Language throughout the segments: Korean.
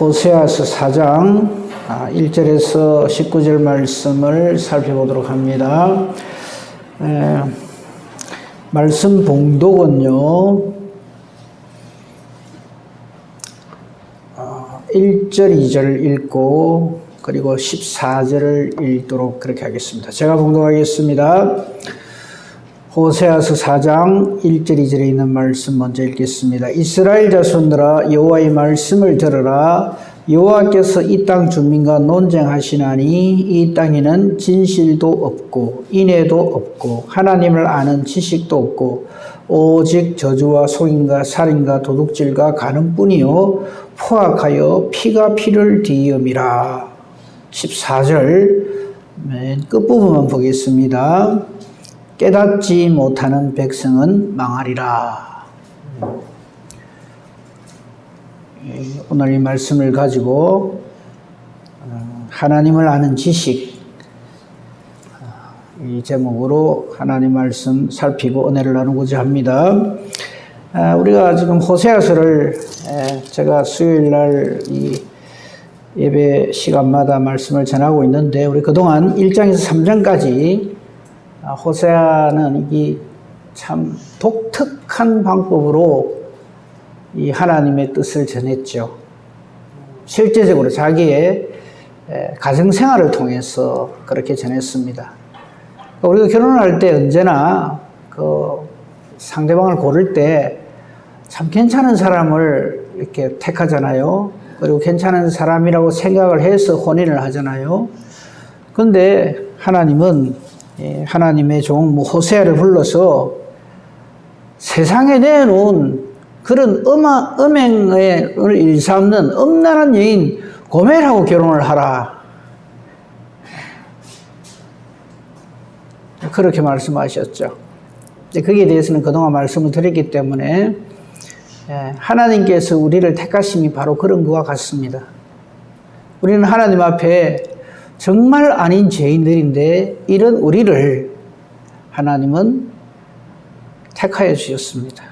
호세아서 4장 1절에서 19절 말씀을 살펴보도록 합니다. 말씀 봉독은요, 1절, 2절 읽고 그리고 14절을 읽도록 그렇게 하겠습니다. 제가 봉독하겠습니다. 호세아서 4장 1절, 2절에 있는 말씀 먼저 읽겠습니다. 이스라엘 자손들아, 여호와의 말씀을 들으라. 여호와께서 이 땅 주민과 논쟁하시나니 이 땅에는 진실도 없고 인애도 없고 하나님을 아는 지식도 없고 오직 저주와 속임과 살인과 도둑질과 간음뿐이요 포악하여 피가 피를 뒤이음이라. 14절 맨 끝부분만 보겠습니다. 깨닫지 못하는 백성은 망하리라. 오늘 이 말씀을 가지고 하나님을 아는 지식, 이 제목으로 하나님 말씀 살피고 은혜를 나누고자 합니다. 우리가 지금 호세아서를 제가 수요일날 이 예배 시간마다 말씀을 전하고 있는데, 우리 그동안 1장에서 3장까지 호세아는 이 참 독특한 방법으로 이 하나님의 뜻을 전했죠. 실제적으로 자기의 가정생활을 통해서 그렇게 전했습니다. 우리가 결혼할 때 언제나 그 상대방을 고를 때 참 괜찮은 사람을 이렇게 택하잖아요. 그리고 괜찮은 사람이라고 생각을 해서 혼인을 하잖아요. 그런데 하나님은 하나님의 종 호세아를 불러서 세상에 내놓은 그런 음행을 일삼는 음란한 여인 고멜하고 결혼을 하라. 그렇게 말씀하셨죠. 거기에 대해서는 그동안 말씀을 드렸기 때문에 하나님께서 우리를 택하심이 바로 그런 것과 같습니다. 우리는 하나님 앞에 정말 아닌 죄인들인데 이런 우리를 하나님은 택하여 주셨습니다.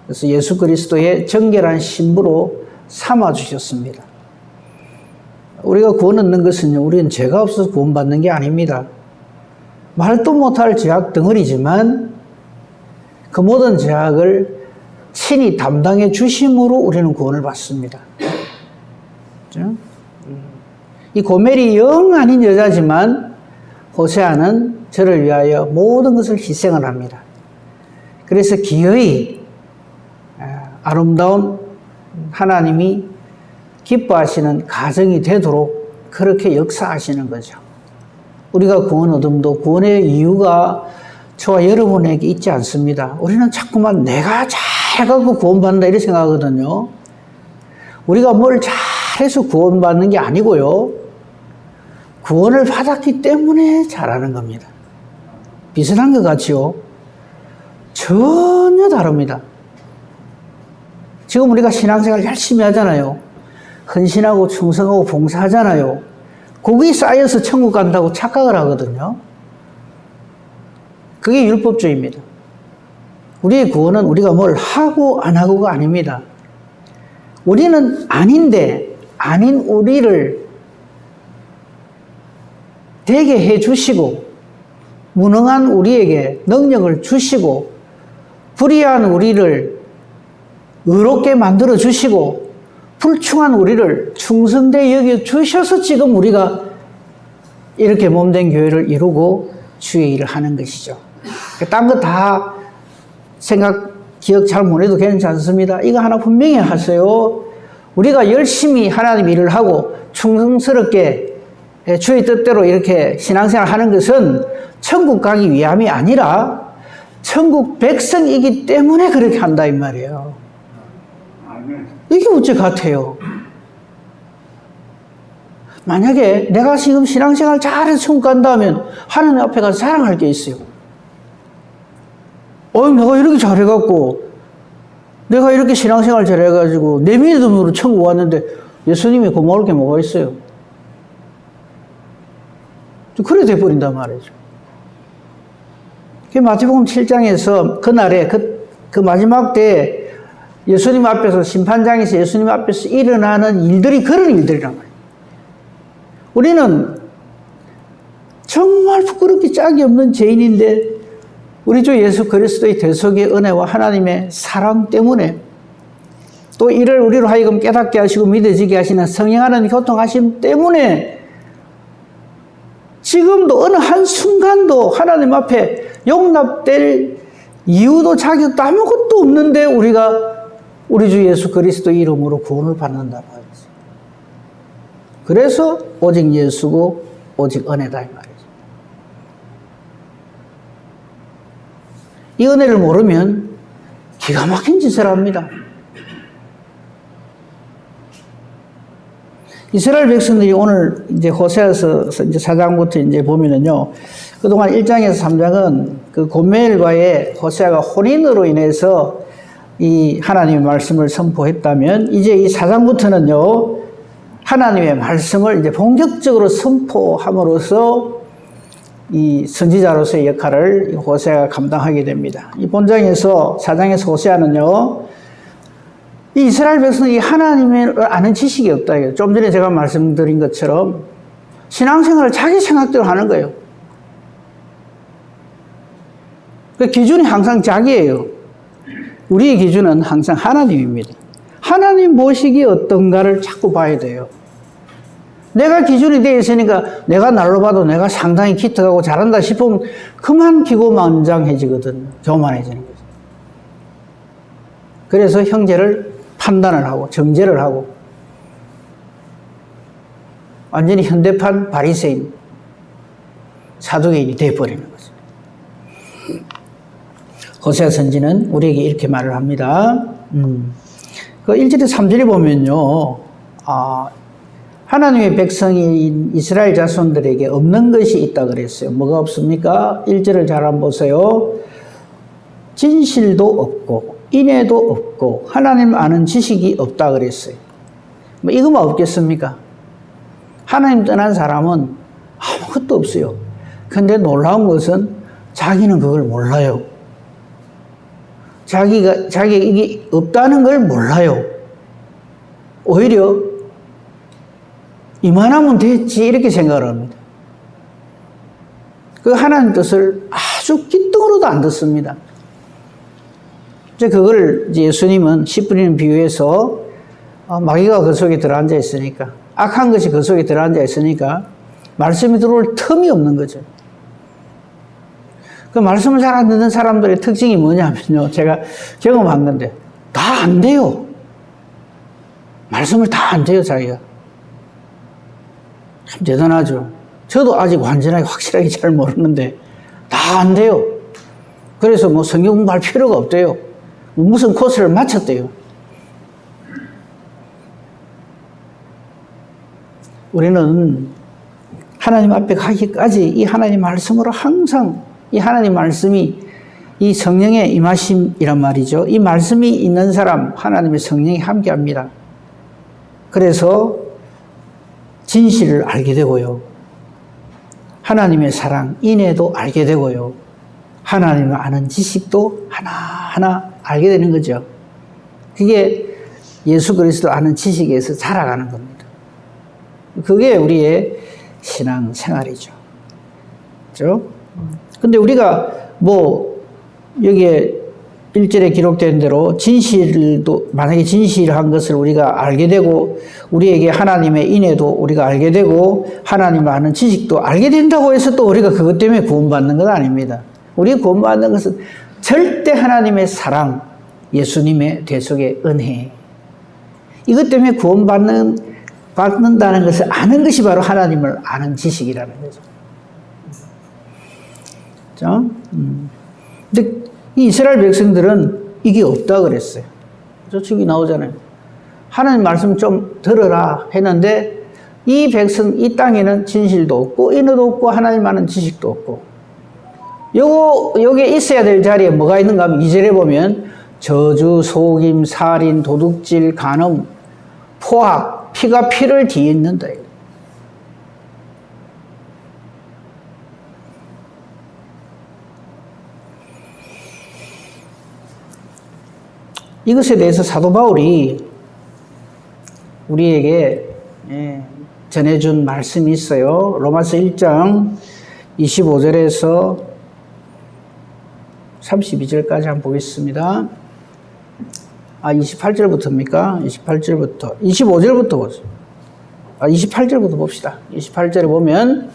그래서 예수 그리스도의 정결한 신부로 삼아 주셨습니다. 우리가 구원 얻는 것은요, 우리는 죄가 없어서 구원받는 게 아닙니다. 말도 못할 죄악 덩어리지만 그 모든 죄악을 친히 담당해 주심으로 우리는 구원을 받습니다. 그렇죠? 이 고멜이 영 아닌 여자지만 호세아는 저를 위하여 모든 것을 희생을 합니다. 그래서 기어이 아름다운 하나님이 기뻐하시는 가정이 되도록 그렇게 역사하시는 거죠. 우리가 구원 얻음도 구원의 이유가 저와 여러분에게 있지 않습니다. 우리는 자꾸만 내가 잘해갖고 구원받는다 이렇게 생각하거든요. 우리가 뭘 잘해서 구원받는 게 아니고요, 구원을 받았기 때문에 잘하는 겁니다. 비슷한 것 같지요? 전혀 다릅니다. 지금 우리가 신앙생활 열심히 하잖아요. 헌신하고 충성하고 봉사하잖아요. 그게 쌓여서 천국 간다고 착각을 하거든요. 그게 율법주의입니다. 우리의 구원은 우리가 뭘 하고 안 하고가 아닙니다. 우리는 아닌데 아닌 우리를 되게 해 주시고, 무능한 우리에게 능력을 주시고, 불의한 우리를 의롭게 만들어 주시고, 불충한 우리를 충성되게 여겨 주셔서 지금 우리가 이렇게 몸된 교회를 이루고 주의 일을 하는 것이죠. 딴 거 다 생각, 기억 잘 못해도 괜찮습니다. 이거 하나 분명히 하세요. 우리가 열심히 하나님 일을 하고 충성스럽게 주의 뜻대로 이렇게 신앙생활 하는 것은 천국 가기 위함이 아니라 천국 백성이기 때문에 그렇게 한다 이 말이에요. 이게 어째 같아요? 만약에 내가 지금 신앙생활 잘해서 천국 간다면 하나님 앞에 가서 자랑할 게 있어요. 내가 이렇게 잘해갖고, 내가 이렇게 신앙생활 잘해가지고 내 믿음으로 천국 왔는데 예수님이 고마울 게 뭐가 있어요? 그래 돼버린단 말이죠. 마태복음 7장에서 그날에 그 마지막 때 예수님 앞에서, 심판장에서 예수님 앞에서 일어나는 일들이 그런 일들이란 말이에요. 우리는 정말 부끄럽게 짝이 없는 죄인인데 우리 주 예수 그리스도의 대속의 은혜와 하나님의 사랑 때문에 또 이를 우리로 하여금 깨닫게 하시고 믿어지게 하시는 성령 하나님 교통하심 때문에 지금도 어느 한순간도 하나님 앞에 용납될 이유도 자격도 아무것도 없는데 우리가 우리 주 예수 그리스도의 이름으로 구원을 받는다는 거죠. 그래서 오직 예수고 오직 은혜다 이 말이죠. 이 은혜를 모르면 기가 막힌 짓을 합니다. 이스라엘 백성들이 오늘 이제 호세아서 이제 4장부터 이제 보면은요, 그동안 1장에서 3장은 그 고멜과의 호세아가 혼인으로 인해서 이 하나님의 말씀을 선포했다면, 이제 이 4장부터는요, 하나님의 말씀을 이제 본격적으로 선포함으로써 이 선지자로서의 역할을 호세아가 감당하게 됩니다. 이 본장에서 4장에서 호세아는요, 이 이스라엘 백성이 하나님을 아는 지식이 없다. 좀 전에 제가 말씀드린 것처럼 신앙생활을 자기 생각대로 하는 거예요. 그 기준이 항상 자기예요. 우리의 기준은 항상 하나님입니다. 하나님 모시기 어떤가를 자꾸 봐야 돼요. 내가 기준이 되어 있으니까 내가 날로 봐도 내가 상당히 기특하고 잘한다 싶으면 그만 기고만장해지거든. 교만해지는 거죠. 그래서 형제를 판단을 하고 정죄를 하고 완전히 현대판 바리새인 사두개인이 되어버리는 거죠. 호세아 선지는 우리에게 이렇게 말을 합니다. 그 1절에 3절에 보면요, 하나님의 백성인 이스라엘 자손들에게 없는 것이 있다 그랬어요. 뭐가 없습니까? 1절을 잘 한번 보세요. 진실도 없고 인애도 없고 하나님 아는 지식이 없다 그랬어요. 뭐 이거만 없겠습니까? 하나님 떠난 사람은 아무것도 없어요. 근데 놀라운 것은 자기는 그걸 몰라요. 자기가 이게 없다는 걸 몰라요. 오히려 이만하면 됐지 이렇게 생각을 합니다. 그 하나님 뜻을 아주 귓등으로도 안 듣습니다. 이제 그걸 이제 예수님은 씨 뿌리는 비유에서 마귀가 그 속에 들어앉아 있으니까, 악한 것이 그 속에 들어앉아 있으니까 말씀이 들어올 틈이 없는 거죠. 그 말씀을 잘 안 듣는 사람들의 특징이 뭐냐면요, 제가 경험한 건데 다 안 돼요. 말씀을 다 안 돼요, 자기가. 참 대단하죠. 저도 아직 완전하게 확실하게 잘 모르는데 다 안 돼요. 그래서 뭐 성경 공부할 필요가 없대요. 무슨 코스를 마쳤대요. 우리는 하나님 앞에 가기까지 이 하나님 말씀으로 항상 이 하나님 말씀이 이 성령의 임하심이란 말이죠. 이 말씀이 있는 사람 하나님의 성령이 함께합니다. 그래서 진실을 알게 되고요. 하나님의 사랑, 인애도 알게 되고요. 하나님을 아는 지식도 하나하나 알게 되는 거죠. 그게 예수 그리스도 아는 지식에서 자라가는 겁니다. 그게 우리의 신앙 생활이죠. 그렇죠? 근데 우리가 뭐 여기에 1절에 기록된 대로 진실도, 만약에 진실한 것을 우리가 알게 되고 우리에게 하나님의 인애도 우리가 알게 되고 하나님을 아는 지식도 알게 된다고 해서 또 우리가 그것 때문에 구원받는 건 아닙니다. 우리가 구원받는 것은 절대 하나님의 사랑, 예수님의 대속의 은혜, 이것 때문에 구원받는다는 것을 아는 것이 바로 하나님을 아는 지식이라는 거죠. 그렇죠? 근데 이 이스라엘 백성들은 이게 없다 그랬어요. 저쪽이 나오잖아요. 하나님 말씀 좀 들어라 했는데 이 백성, 이 땅에는 진실도 없고 인애도 없고 하나님 아는 지식도 없고, 여기에 있어야 될 자리에 뭐가 있는가 하면 2절에 보면 저주, 속임, 살인, 도둑질, 간음, 포악, 피가 피를 뒤흔는다. 이것에 대해서 사도 바울이 우리에게 전해준 말씀이 있어요. 로마서 1장 25절에서 32절까지 한번 보겠습니다. 28절부터입니까? 28절부터. 25절부터 보죠. 28절부터 봅시다. 28절에 보면,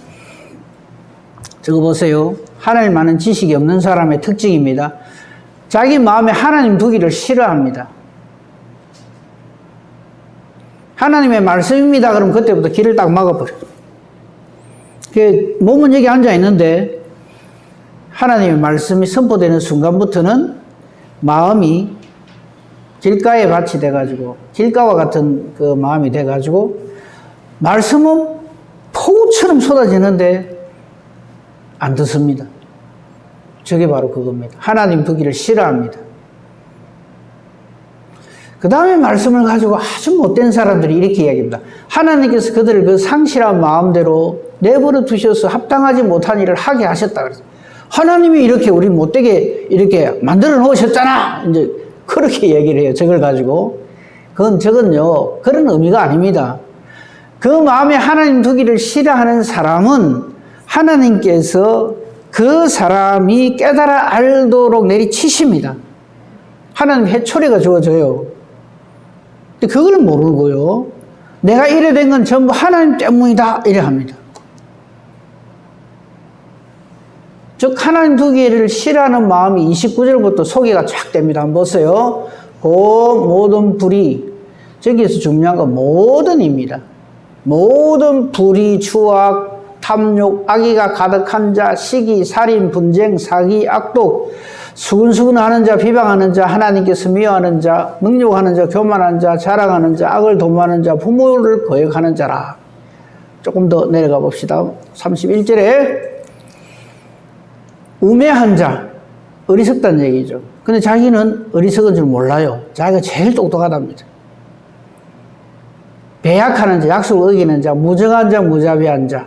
저거 보세요. 하나님 아는 지식이 없는 사람의 특징입니다. 자기 마음에 하나님 두기를 싫어합니다. 하나님의 말씀입니다. 그럼 그때부터 길을 딱 막아버려요. 몸은 여기 앉아 있는데, 하나님의 말씀이 선포되는 순간부터는 마음이 길가에 밭이 돼가지고, 길가와 같은 그 마음이 돼가지고, 말씀은 폭우처럼 쏟아지는데 안 듣습니다. 저게 바로 그겁니다. 하나님 두기를 싫어합니다. 그 다음에 말씀을 가지고 아주 못된 사람들이 이렇게 이야기합니다. 하나님께서 그들을 그 상실한 마음대로 내버려 두셔서 합당하지 못한 일을 하게 하셨다 그랬어요. 하나님이 이렇게 우리 못되게 이렇게 만들어 놓으셨잖아. 이제 그렇게 얘기를 해요. 저걸 가지고. 저건요, 그런 의미가 아닙니다. 그 마음에 하나님 두기를 싫어하는 사람은 하나님께서 그 사람이 깨달아 알도록 내리치십니다. 하나님 해초리가 주어져요. 근데 그걸 모르고요. 내가 이래 된 건 전부 하나님 때문이다. 이래 합니다. 즉, 하나님 두기를 싫어하는 마음이 29절부터 소개가 쫙 됩니다. 한번 보세요. 그 모든 불의, 저기에서 중요한 건 모든입니다. 모든 불의, 추악, 탐욕, 악의가 가득한 자, 시기, 살인, 분쟁, 사기, 악독, 수근수근하는 자, 비방하는 자, 하나님께서 미워하는 자, 능욕하는 자, 교만하는 자, 자랑하는 자, 악을 도모하는 자, 부모를 거역하는 자라. 조금 더 내려가 봅시다. 31절에 우매한 자, 어리석다는 얘기죠. 근데 자기는 어리석은 줄 몰라요. 자기가 제일 똑똑하답니다. 배약하는 자, 약속을 어기는 자, 무정한 자, 무자비한 자.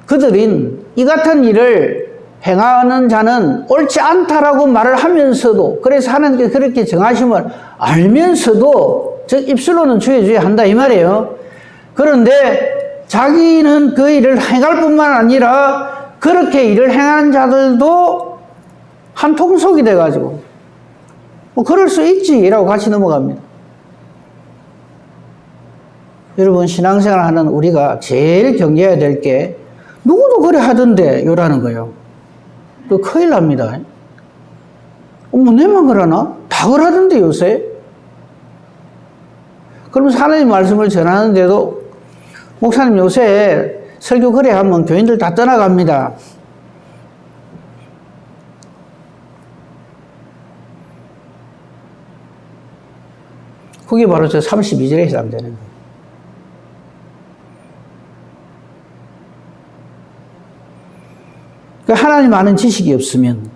그들은 이 같은 일을 행하는 자는 옳지 않다라고 말을 하면서도, 그래서 하나님께서 그렇게 정하심을 알면서도, 즉 입술로는 주의 한다 이 말이에요. 그런데 자기는 그 일을 행할 뿐만 아니라 그렇게 일을 행하는 자들도 한 통속이 돼가지고 뭐 그럴 수 있지라고 같이 넘어갑니다. 여러분, 신앙생활 하는 우리가 제일 경계해야 될 게 누구도 그래 하던데 요라는 거예요. 또 큰일 납니다. 어머, 내만 그러나? 다 그러던데 요새? 그러면서 하나님 말씀을 전하는데도 목사님 요새 설교 그래 하면 교인들 다 떠나갑니다. 그게 바로 저 32절에 해당되는 거예요. 하나님 아는 지식이 없으면,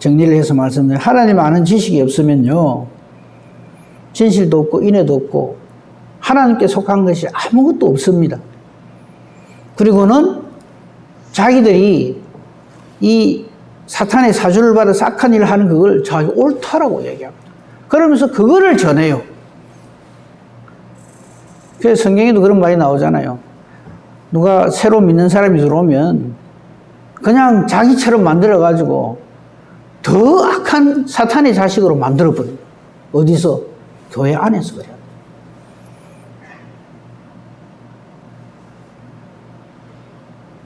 정리를 해서 말씀드리면, 하나님 아는 지식이 없으면요, 진실도 없고 인애도 없고 하나님께 속한 것이 아무것도 없습니다. 그리고는 자기들이 이 사탄의 사주를 받아 악한 일을 하는 그걸 자기 옳다라고 얘기합니다. 그러면서 그거를 전해요. 그래서 성경에도 그런 말이 나오잖아요. 누가 새로 믿는 사람이 들어오면 그냥 자기처럼 만들어가지고 더 악한 사탄의 자식으로 만들어버려요. 어디서? 교회 안에서 그래요.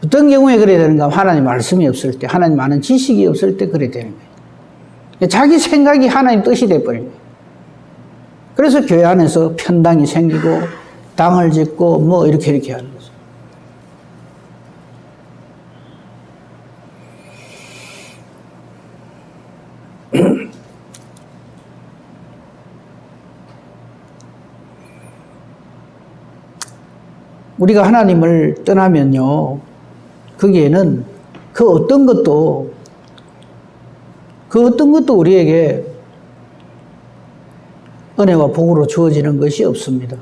어떤 경우에 그래야 되는가? 하나님 말씀이 없을 때, 하나님 아는 지식이 없을 때 그래야 되는 거예요. 자기 생각이 하나님 뜻이 돼버린 거예요. 그래서 교회 안에서 편당이 생기고 당을 짓고 뭐 이렇게 하는 거죠. 우리가 하나님을 떠나면요, 거기에는 그 어떤 것도 우리에게 은혜와 복으로 주어지는 것이 없습니다.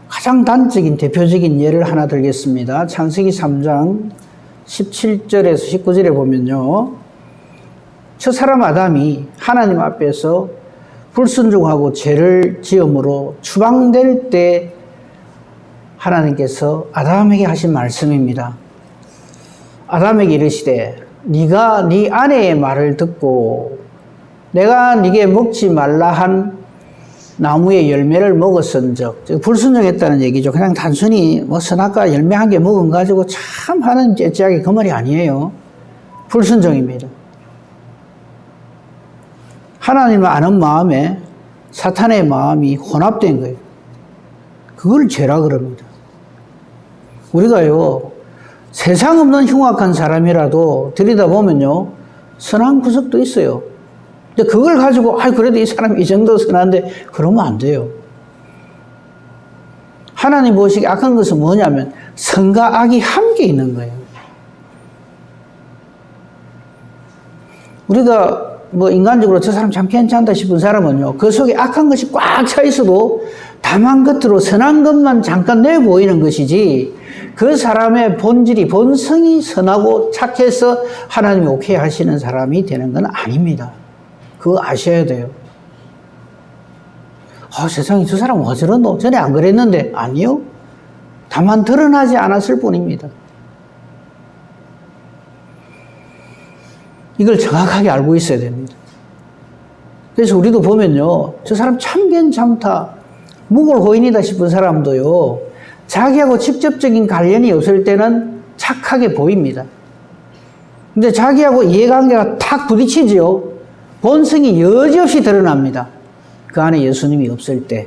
가장 단적인 대표적인 예를 하나 들겠습니다. 창세기 3장 17절에서 19절에 보면요, 첫 사람 아담이 하나님 앞에서 불순종하고 죄를 지음으로 추방될 때 하나님께서 아담에게 하신 말씀입니다. 아담에게 이르시되 네가 네 아내의 말을 듣고 내가 네게 먹지 말라 한 나무의 열매를 먹었은즉, 불순종했다는 얘기죠. 그냥 단순히 뭐 선악과 열매 한 개 먹은 가지고 참 하나님 째째하게 그 말이 아니에요. 불순종입니다. 하나님을 아는 마음에 사탄의 마음이 혼합된 거예요. 그걸 죄라 그럽니다. 우리가요, 세상 없는 흉악한 사람이라도 들여다보면요, 선한 구석도 있어요. 근데 그걸 가지고, 그래도 이 사람이 이 정도 선한데, 그러면 안 돼요. 하나님 보시기에 악한 것은 뭐냐면, 선과 악이 함께 있는 거예요. 우리가 뭐 인간적으로 저 사람 참 괜찮다 싶은 사람은요, 그 속에 악한 것이 꽉 차 있어도 다만 겉으로 선한 것만 잠깐 내 보이는 것이지, 그 사람의 본질이, 본성이 선하고 착해서 하나님이 오케이 하시는 사람이 되는 건 아닙니다. 그거 아셔야 돼요. 세상에 저 사람 왜 저러노? 전에 안 그랬는데. 아니요. 다만 드러나지 않았을 뿐입니다. 이걸 정확하게 알고 있어야 됩니다. 그래서 우리도 보면요, 저 사람 참 괜찮다, 무골호인이다 싶은 사람도요, 자기하고 직접적인 관련이 없을 때는 착하게 보입니다. 근데 자기하고 이해관계가 탁 부딪히지요. 본성이 여지없이 드러납니다. 그 안에 예수님이 없을 때.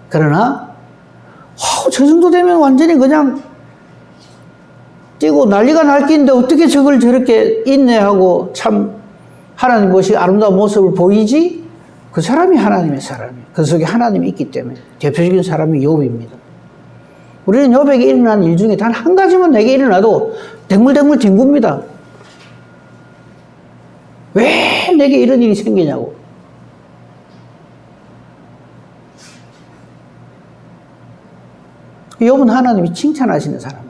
그러나 저 정도 되면 완전히 그냥 뛰고 난리가 날긴데 어떻게 저걸 저렇게 인내하고 참 하나님 보시기 아름다운 모습을 보이지? 그 사람이 하나님의 사람이에요. 그 속에 하나님이 있기 때문에. 대표적인 사람이 욥입니다. 우리는 욥에게 일어난 일 중에 단 한 가지만 내게 일어나도 댕물댕물 뒹굽니다. 왜 내게 이런 일이 생기냐고. 욥은 하나님이 칭찬하시는 사람이죠.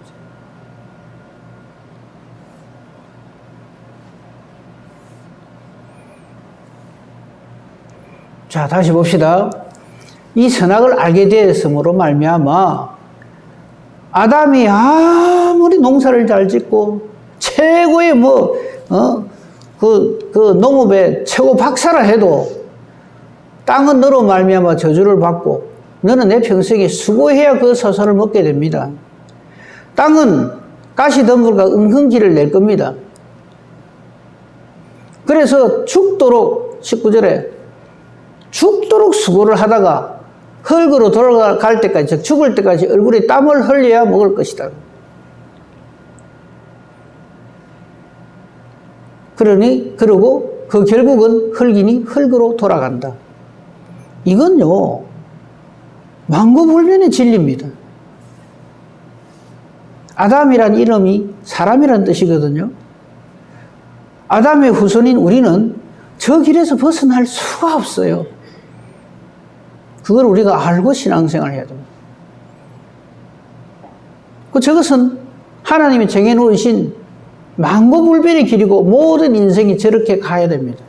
자, 다시 봅시다. 이 선악을 알게 되었으므로 말미암아 아담이 아무리 농사를 잘 짓고 최고의 그 농업의 최고 박사라 해도 땅은 너로 말미암아 저주를 받고 너는 내 평생에 수고해야 그 서선을 먹게 됩니다. 땅은 가시덤불과 응흥기를 낼 겁니다. 그래서 죽도록 19절에 죽도록 수고를 하다가 흙으로 돌아갈 때까지, 즉 죽을 때까지 얼굴에 땀을 흘려야 먹을 것이다. 그러고 그 결국은 흙이니 흙으로 돌아간다. 이건요, 만고불변의 진리입니다. 아담이란 이름이 사람이란 뜻이거든요. 아담의 후손인 우리는 저 길에서 벗어날 수가 없어요. 그걸 우리가 알고 신앙생활을 해야 됩니다. 저것은 하나님이 정해놓으신 만고불변의 길이고 모든 인생이 저렇게 가야 됩니다.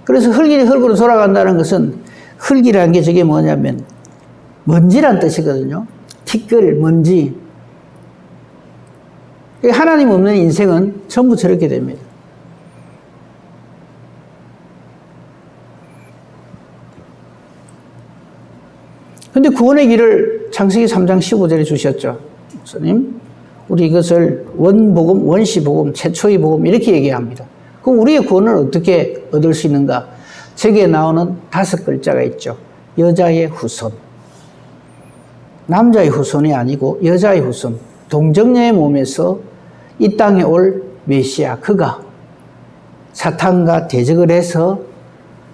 그래서 흙이 흙으로 돌아간다는 것은, 흙이라는 게 저게 뭐냐면 먼지란 뜻이거든요. 티끌, 먼지. 하나님 없는 인생은 전부 저렇게 됩니다. 근데 구원의 길을 창세기 3장 15절에 주셨죠. 목사님, 우리 이것을 원복음, 원시복음, 최초의 복음 이렇게 얘기합니다. 그럼 우리의 구원을 어떻게 얻을 수 있는가? 저기에 나오는 5글자가 있죠. 여자의 후손. 남자의 후손이 아니고 여자의 후손. 동정녀의 몸에서 이 땅에 올 메시아, 그가 사탄과 대적을 해서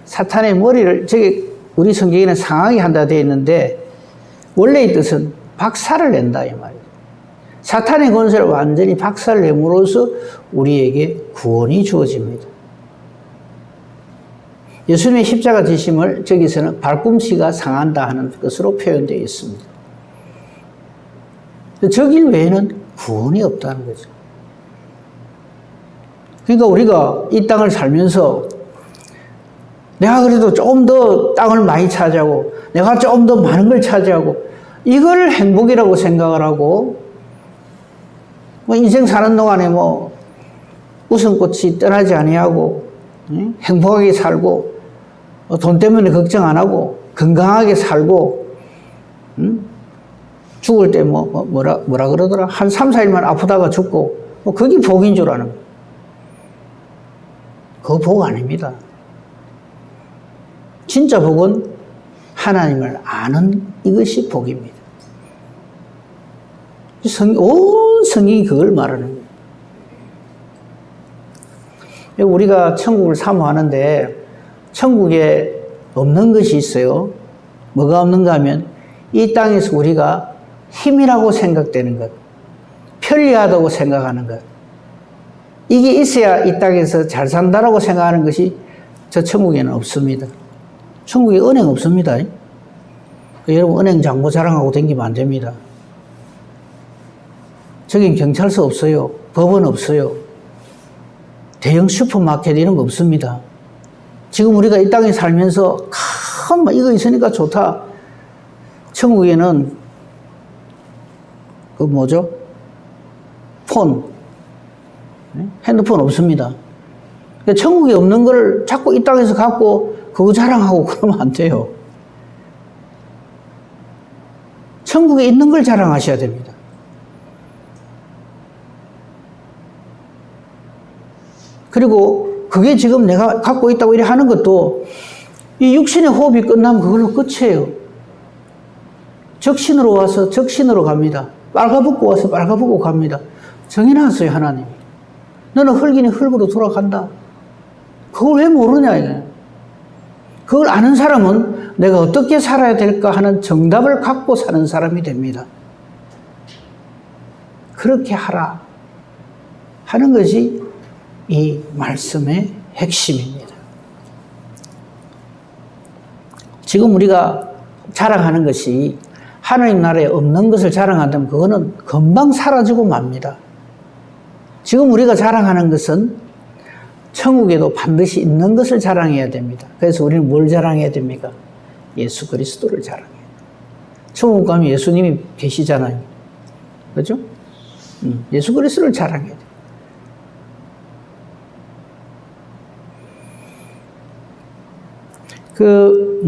사탄의 머리를, 저기 우리 성경에는 상하게 한다 되어 있는데 원래의 뜻은 박살을 낸다 이 말이에요. 사탄의 권세를 완전히 박살냄으로써 우리에게 구원이 주어집니다. 예수님의 십자가 지심을 저기서는 발꿈치가 상한다 하는 것으로 표현되어 있습니다. 저 길 외에는 구원이 없다는 거죠. 그러니까 우리가 이 땅을 살면서 내가 그래도 좀 더 땅을 많이 차지하고 내가 좀 더 많은 걸 차지하고 이걸 행복이라고 생각을 하고 뭐 인생 사는 동안에 뭐 웃음꽃이 떠나지 아니하고 행복하게 살고 돈 때문에 걱정 안 하고 건강하게 살고 죽을 때 뭐라 그러더라 한 3, 4일만 아프다가 죽고 뭐 그게 복인 줄 아는 거예요. 그거 복 아닙니다. 진짜 복은 하나님을 아는 이것이 복입니다. 온 성경이 그걸 말하는 거예요. 우리가 천국을 사모하는데 천국에 없는 것이 있어요. 뭐가 없는가 하면 이 땅에서 우리가 힘이라고 생각되는 것, 편리하다고 생각하는 것, 이게 있어야 이 땅에서 잘 산다라고 생각하는 것이 저 천국에는 없습니다. 천국에 은행 없습니다. 여러분 은행 장부 자랑하고 다니면 안 됩니다. 저긴 경찰서 없어요. 법원 없어요. 대형 슈퍼마켓 이런 거 없습니다. 지금 우리가 이 땅에 살면서 이거 있으니까 좋다. 천국에는 그 뭐죠? 폰, 핸드폰 없습니다. 천국에 없는 걸 자꾸 이 땅에서 갖고 그거 자랑하고 그러면 안 돼요. 천국에 있는 걸 자랑하셔야 됩니다. 그리고 그게 지금 내가 갖고 있다고 이렇게 하는 것도 이 육신의 호흡이 끝나면 그걸로 끝이에요. 적신으로 와서 적신으로 갑니다. 빨가벗고 와서 빨가벗고 갑니다. 정해놨어요, 하나님이. 너는 흙이니 흙으로 돌아간다. 그걸 왜 모르냐, 이게. 그걸 아는 사람은 내가 어떻게 살아야 될까 하는 정답을 갖고 사는 사람이 됩니다. 그렇게 하라 하는 것이 이 말씀의 핵심입니다. 지금 우리가 자랑하는 것이 하나님 나라에 없는 것을 자랑한다면 그거는 금방 사라지고 맙니다. 지금 우리가 자랑하는 것은 천국에도 반드시 있는 것을 자랑해야 됩니다. 그래서 우리는 뭘 자랑해야 됩니까? 예수 그리스도를 자랑해야 돼요. 천국 가면 예수님이 계시잖아요. 그렇죠? 예수 그리스도를 자랑해야 돼요.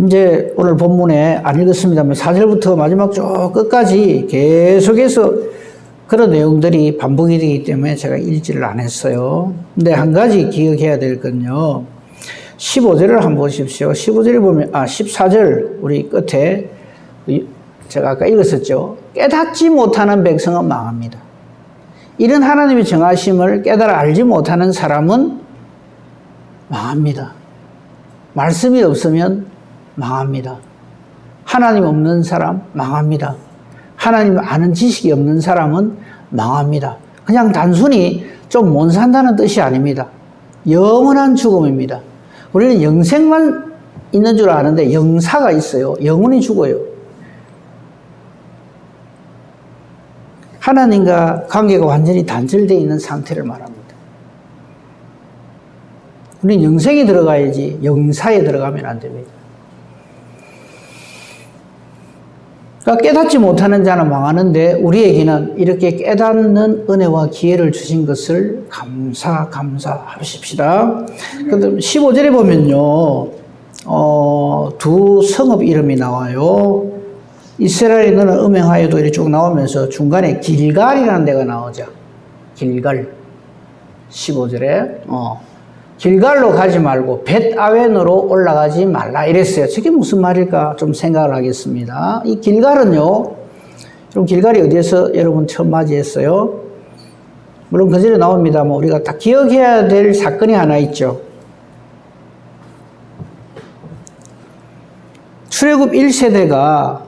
이제 오늘 본문에 안 읽었습니다만 4절부터 마지막 쭉 끝까지 계속해서 그런 내용들이 반복이 되기 때문에 제가 읽지를 안 했어요. 근데 한 가지 기억해야 될 건요. 15절을 한번 보십시오. 15절에 보면, 14절 우리 끝에 제가 아까 읽었었죠. 깨닫지 못하는 백성은 망합니다. 이런 하나님의 정하심을 깨달아 알지 못하는 사람은 망합니다. 말씀이 없으면 망합니다. 하나님 없는 사람 망합니다. 하나님 아는 지식이 없는 사람은 망합니다. 그냥 단순히 좀 못 산다는 뜻이 아닙니다. 영원한 죽음입니다. 우리는 영생만 있는 줄 아는데 영사가 있어요. 영원히 죽어요. 하나님과 관계가 완전히 단절되어 있는 상태를 말합니다. 우리는 영생에 들어가야지 영사에 들어가면 안 됩니다. 그러니까 깨닫지 못하는 자는 망하는데 우리에게는 이렇게 깨닫는 은혜와 기회를 주신 것을 감사하십시다. 그런데 15절에 보면요, 두 성읍 이름이 나와요. 이스라엘의 너는 음행하여도 이렇게 쭉 나오면서 중간에 길갈이라는 데가 나오죠. 길갈. 15절에 길갈로 가지 말고 벳아웬으로 올라가지 말라 이랬어요. 저게 무슨 말일까 좀 생각을 하겠습니다. 이 길갈은요, 좀 길갈이 어디에서 여러분 처음 맞이했어요? 물론 그 전에 나옵니다만 우리가 다 기억해야 될 사건이 하나 있죠. 출애굽 1세대가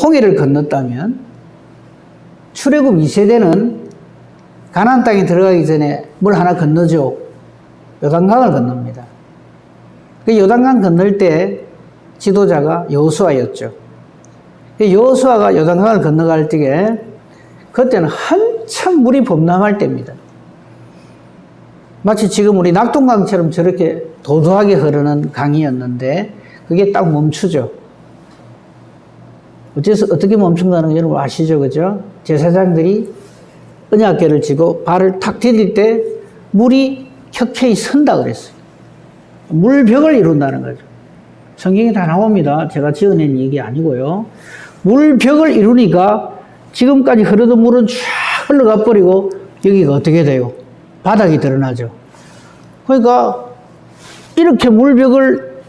홍해를 건넜다면 출애굽 2세대는 가나안 땅에 들어가기 전에 뭘 하나 건너죠. 요단강을 건넙니다. 그 요단강 건널 때 지도자가 여호수아였죠. 여호수아가 요단강을 건너갈 때에 그때는 한참 물이 범람할 때입니다. 마치 지금 우리 낙동강처럼 저렇게 도도하게 흐르는 강이었는데 그게 딱 멈추죠. 어떻게 멈춘다는 거 여러분 아시죠? 그죠? 제사장들이 언약궤를 쥐고 발을 탁 디딜 때 물이 켜켜이 선다 그랬어요. 물벽을 이룬다는 거죠. 성경에 다 나옵니다. 제가 지어낸 얘기 아니고요. 물벽을 이루니까 지금까지 흐르던 물은 쫙 흘러가 버리고 여기가 어떻게 돼요? 바닥이 드러나죠. 그러니까 이렇게 물벽을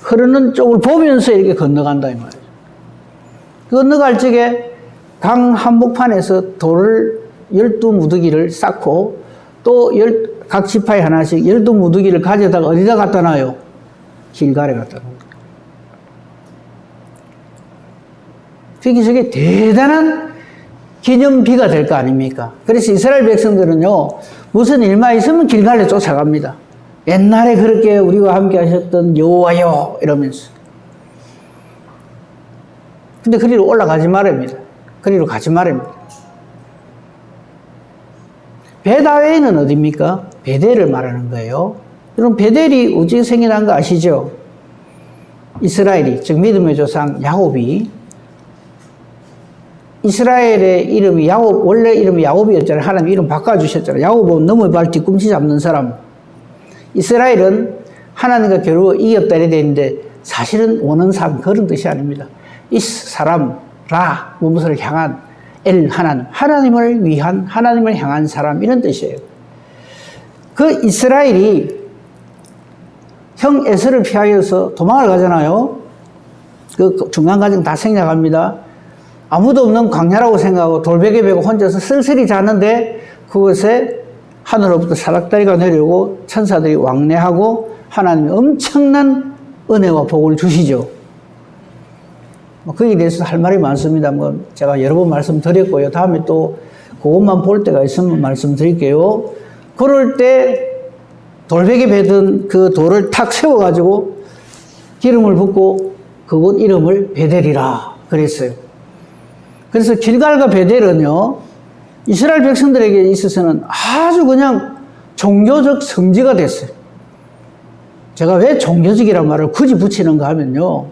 흐르는 쪽을 보면서 이렇게 건너간다 이 말이에요. 건너갈 적에 강 한복판에서 돌을 12무더기를 쌓고 또 각 지파에 하나씩 12무더기를 가져다가 어디다 갖다 놔요? 길갈에 갖다 놔요. 그게 저게 대단한 기념비가 될 거 아닙니까? 그래서 이스라엘 백성들은요, 무슨 일만 있으면 길갈에 쫓아갑니다. 옛날에 그렇게 우리와 함께 하셨던 여호와여 이러면서. 근데 그리로 올라가지 말입니다. 그리로 가지 말입니다. 베다웨는 어디입니까? 베델을 말하는 거예요. 여러분 베델이 어떻게 생겨난 거 아시죠? 이스라엘이, 즉 믿음의 조상 야곱이, 이스라엘의 이름이 야곱, 원래 이름이 야곱이었잖아요. 하나님 이름 바꿔주셨잖아요. 야곱은 넘어의 발 뒤꿈치 잡는 사람. 이스라엘은 하나님과 겨루어 이겼다 이래 되는데 사실은 원언상 그런 뜻이 아닙니다. 이 사람, 라, 무엇을 향한, 엘, 하나님, 하나님을 위한, 하나님을 향한 사람, 이런 뜻이에요. 그 이스라엘이 형 에서를 피하여서 도망을 가잖아요. 그 중간 과정 다 생략합니다. 아무도 없는 광야라고 생각하고 돌베개 베고 혼자서 쓸쓸히 자는데 그곳에 하늘로부터 사닥다리가 내려오고 천사들이 왕래하고 하나님이 엄청난 은혜와 복을 주시죠. 거기에 대해서 할 말이 많습니다. 제가 여러 번 말씀드렸고요. 다음에 또 그것만 볼 때가 있으면 말씀드릴게요. 그럴 때 돌베개 베던 그 돌을 탁 세워가지고 기름을 붓고 그곳 이름을 베델이라 그랬어요. 그래서 길갈과 베델은요, 이스라엘 백성들에게 있어서는 아주 그냥 종교적 성지가 됐어요. 제가 왜 종교적이란 말을 굳이 붙이는가 하면요,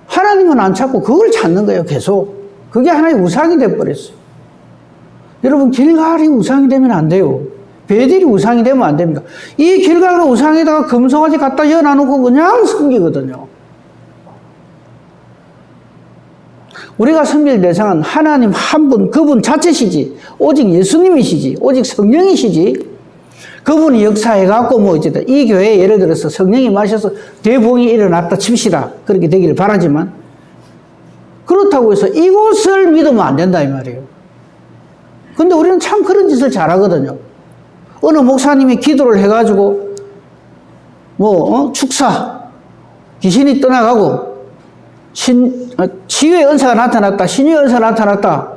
하나님은 안 찾고 그걸 찾는 거예요, 계속. 그게 하나의 우상이 돼버렸어요. 여러분, 길갈이 우상이 되면 안 돼요. 베델이 우상이 되면 안 됩니다. 이 길갈과 우상에다가 금송아지 갖다 여놔놓고 그냥 섬기거든요. 우리가 섬길 대상은 하나님 한 분, 그분 자체시지. 오직 예수님이시지. 오직 성령이시지. 그분이 역사해갖고 어쨌든 이 교회에 예를 들어서 성령이 마셔서 대부흥이 일어났다 칩시다. 그렇게 되기를 바라지만 그렇다고 해서 이곳을 믿으면 안 된다 이 말이에요. 근데 우리는 참 그런 짓을 잘하거든요. 어느 목사님이 기도를 해가지고 축사, 귀신이 떠나가고 치유의 은사가 나타났다, 신유의 은사가 나타났다.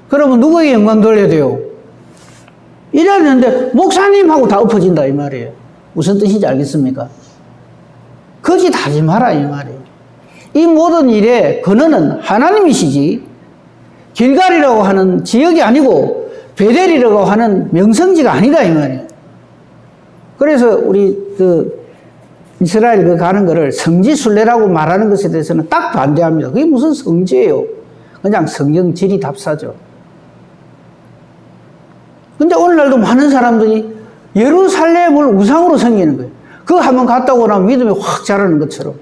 그러면 누구에게 영광 돌려야 돼요? 이래야 되는데 목사님하고 다 엎어진다 이 말이에요. 무슨 뜻인지 알겠습니까? 거짓하지 마라 이 말이에요. 이 모든 일의 근원은 하나님이시지 길갈이라고 하는 지역이 아니고 베델이라고 하는 명성지가 아니다 이 말이에요. 그래서 우리 이스라엘 가는 거를 성지순례라고 말하는 것에 대해서는 딱 반대합니다. 그게 무슨 성지예요? 그냥 성경 지리답사죠. 근데 오늘날도 많은 사람들이 예루살렘을 우상으로 섬기는 거예요. 그거 한번 갔다 오고 나면 믿음이 확 자라는 것처럼.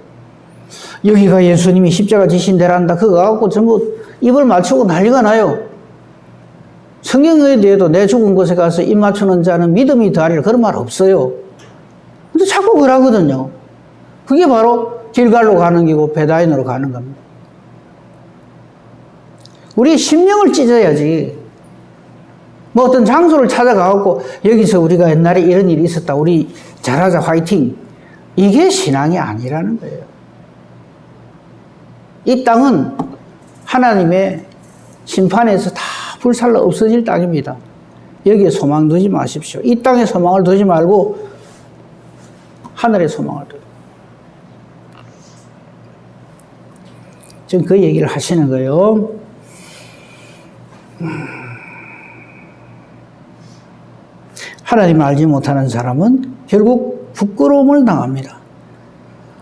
여기가 예수님이 십자가 지신 데란다. 그거 갖고 전부 입을 맞추고 난리가 나요. 성경에 대해도 내 죽은 곳에 가서 입 맞추는 자는 믿음이 더하리라 그런 말 없어요. 근데 자꾸 그러거든요. 그게 바로 길갈로 가는 길이고 베다인으로 가는 겁니다. 우리 심령을 찢어야지. 어떤 장소를 찾아가고 여기서 우리가 옛날에 이런 일이 있었다. 우리 잘하자 화이팅. 이게 신앙이 아니라는 거예요. 이 땅은 하나님의 심판에서 다 불살라 없어질 땅입니다. 여기에 소망 두지 마십시오. 이 땅에 소망을 두지 말고 하늘에 소망을 두고. 지금 그 얘기를 하시는 거예요. 하나님을 알지 못하는 사람은 결국 부끄러움을 당합니다.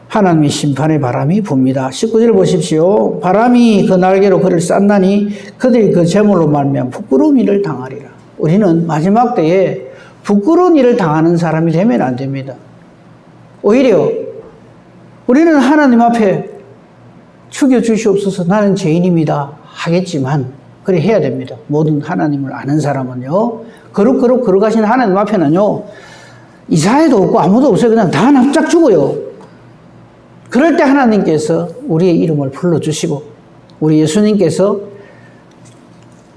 하나님의 심판의 바람이 붑니다. 19절 보십시오. 바람이 그 날개로 그를 쌌나니 그들이 그 재물로 말미암아 부끄러운 일을 당하리라. 우리는 마지막 때에 부끄러운 일을 당하는 사람이 되면 안 됩니다. 오히려 우리는 하나님 앞에 죽여주시옵소서 나는 죄인입니다 하겠지만 그래 해야 됩니다. 모든 하나님을 아는 사람은요. 거룩 걸어가신 하나님 앞에는요. 이사회도 없고 아무도 없어요. 그냥 다 납작 죽어요. 그럴 때 하나님께서 우리의 이름을 불러주시고 우리 예수님께서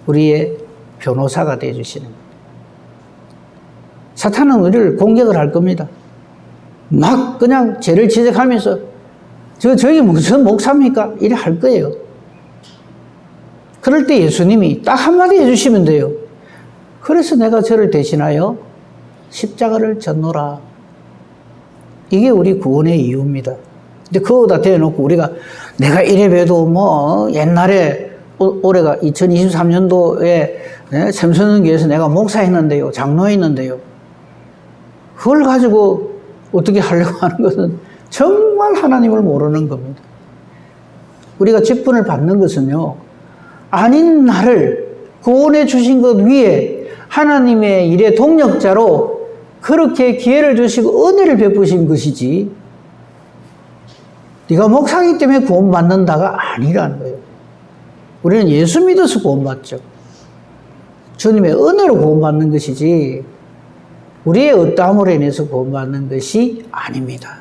우리의 변호사가 되어주시는 거예요. 사탄은 우리를 공격을 할 겁니다. 막 그냥 죄를 지적하면서 저게 무슨 목사입니까? 이래 할 거예요. 그럴 때 예수님이 딱 한마디 해주시면 돼요. 그래서 내가 저를 대신하여 십자가를 졌노라. 이게 우리 구원의 이유입니다. 근데 그거다 대놓고 우리가 내가 이래봬도 뭐 옛날에 올해가 2023년도에 샘선교회에서 내가 목사했는데요. 장로했는데요. 그걸 가지고 어떻게 하려고 하는 것은 정말 하나님을 모르는 겁니다. 우리가 직분을 받는 것은요. 아닌 나를 구원해 주신 것 위에 하나님의 일의 동력자로 그렇게 기회를 주시고 은혜를 베푸신 것이지 네가 목사이기 때문에 구원받는다가 아니라는 거예요. 우리는 예수 믿어서 구원받죠. 주님의 은혜로 구원받는 것이지 우리의 어떠함으로 인해서 구원받는 것이 아닙니다.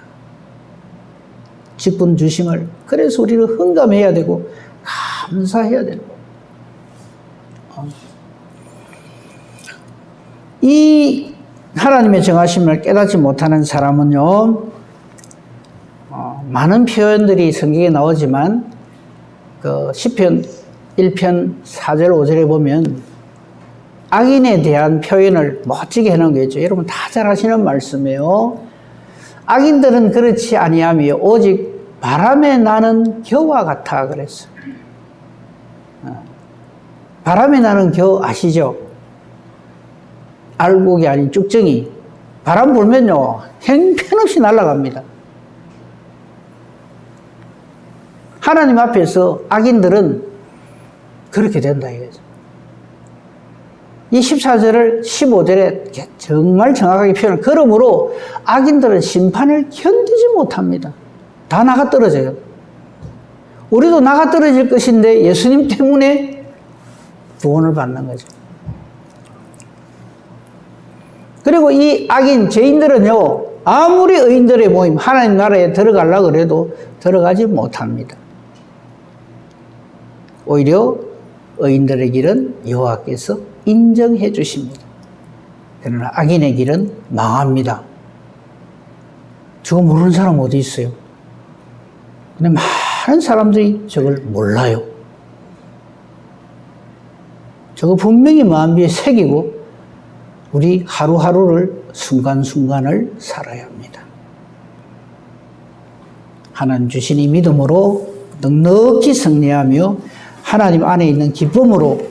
직분 주심을 그래서 우리는 흥감해야 되고 감사해야 되는 거예요. 이 하나님의 정하심을 깨닫지 못하는 사람은요, 많은 표현들이 성경에 나오지만 그 시편 1편 4절 5절에 보면 악인에 대한 표현을 멋지게 해놓은 게 있죠. 여러분 다 잘 아시는 말씀이에요. 악인들은 그렇지 아니하며 오직 바람에 나는 겨와 같아 그랬어요. 바람에 나는 겨 아시죠? 알곡이 아닌 쭉정이. 바람 불면요 형편없이 날아갑니다. 하나님 앞에서 악인들은 그렇게 된다 이거죠. 이 14절을 15절에 정말 정확하게 표현을 그러므로 악인들은 심판을 견디지 못합니다. 다 나가 떨어져요. 우리도 나가 떨어질 것인데 예수님 때문에 구원을 받는 거죠. 그리고 이 악인 죄인들은요 아무리 의인들의 모임 하나님 나라에 들어가려고 해도 들어가지 못합니다. 오히려 의인들의 길은 여호와께서 인정해 주십니다. 그러나 악인의 길은 망합니다. 저거 모르는 사람 어디 있어요? 근데 많은 사람들이 저걸 몰라요. 저거 분명히 마음비에 새기고 우리 하루하루를 순간순간을 살아야 합니다. 하나님 주신 이 믿음으로 넉넉히 승리하며 하나님 안에 있는 기쁨으로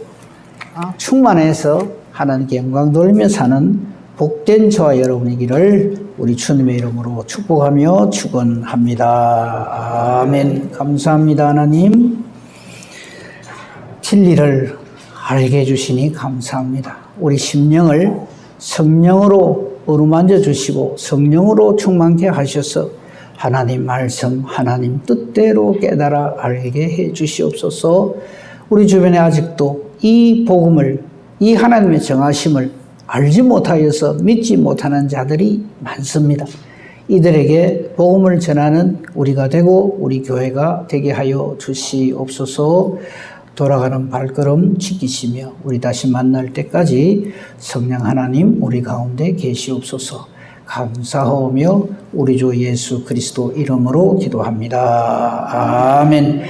충만해서 하나님께 영광 돌리며 사는 복된 저와 여러분이기를 우리 주님의 이름으로 축복하며 축원합니다. 아멘. 감사합니다. 하나님 진리를 알게 해주시니 감사합니다. 우리 심령을 성령으로 어루만져 주시고 성령으로 충만케 하셔서 하나님 말씀, 하나님 뜻대로 깨달아 알게 해 주시옵소서. 우리 주변에 아직도 이 복음을, 이 하나님의 정하심을 알지 못하여서 믿지 못하는 자들이 많습니다. 이들에게 복음을 전하는 우리가 되고 우리 교회가 되게 하여 주시옵소서. 돌아가는 발걸음 지키시며 우리 다시 만날 때까지 성령 하나님 우리 가운데 계시옵소서. 감사하며 우리 주 예수 그리스도 이름으로 기도합니다. 아멘.